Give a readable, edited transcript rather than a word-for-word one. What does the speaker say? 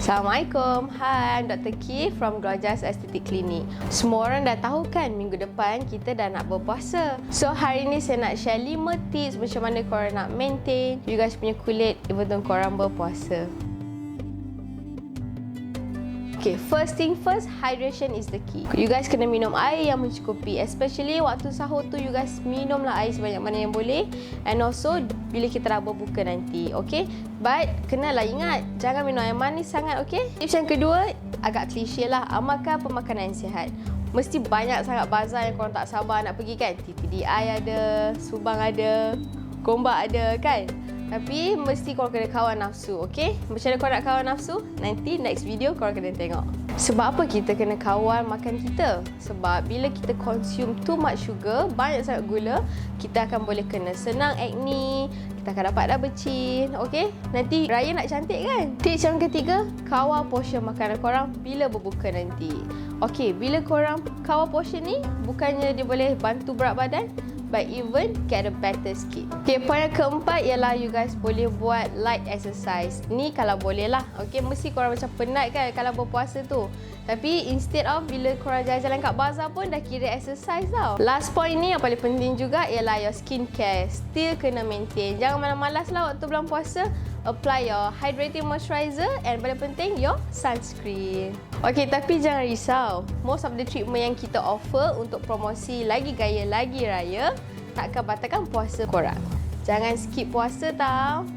Assalamualaikum. Hi, I'm Dr. Ki from GLOJAS Aesthetic Clinic. Semua orang dah tahu kan minggu depan kita dah nak berpuasa. So hari ni saya nak share 5 tips macam mana korang nak maintain you guys punya kulit even though korang berpuasa. Okay, first thing first, hydration is the key. You guys kena minum air yang mencukupi, especially waktu sahur tu you guys minumlah air sebanyak mana yang boleh, and also bila kita dah berbuka nanti, okay? But kenalah ingat, jangan minum air manis sangat, okay? Tips yang kedua, agak klise lah, amalkan pemakanan yang sihat. Mesti banyak sangat bazar yang korang tak sabar nak pergi kan? TTDI ada, Subang ada, Gombak ada kan? Tapi mesti korang kena kawan nafsu, okay? Macam mana korang nak kawan nafsu? Nanti next video korang kena tengok. Sebab apa kita kena kawan makan kita? Sebab bila kita consume too much sugar, banyak sangat gula, kita akan boleh kena senang acne, kita akan dapat dah bercin, okay? Nanti raya nak cantik kan? Tips yang ketiga, kawal portion makanan korang bila berbuka nanti. Okay, bila korang kawal portion ni, bukannya dia boleh bantu berat badan, but even get a better skin. Okay, point yang keempat ialah you guys boleh buat light exercise. Ni kalau boleh lah. Okay, mesti korang macam penat kan kalau berpuasa tu. Tapi instead of bila korang jalan-jalan kat bazar pun dah kira exercise tau. Last point ni yang paling penting juga ialah your skin care. Still kena maintain. Jangan malas-malas lah waktu bulan puasa. Apply your hydrating moisturizer and paling penting your sunscreen. Okay, tapi jangan risau. Most of the treatment yang kita offer untuk promosi lagi gaya, lagi raya takkan batalkan puasa korang. Jangan skip puasa tau.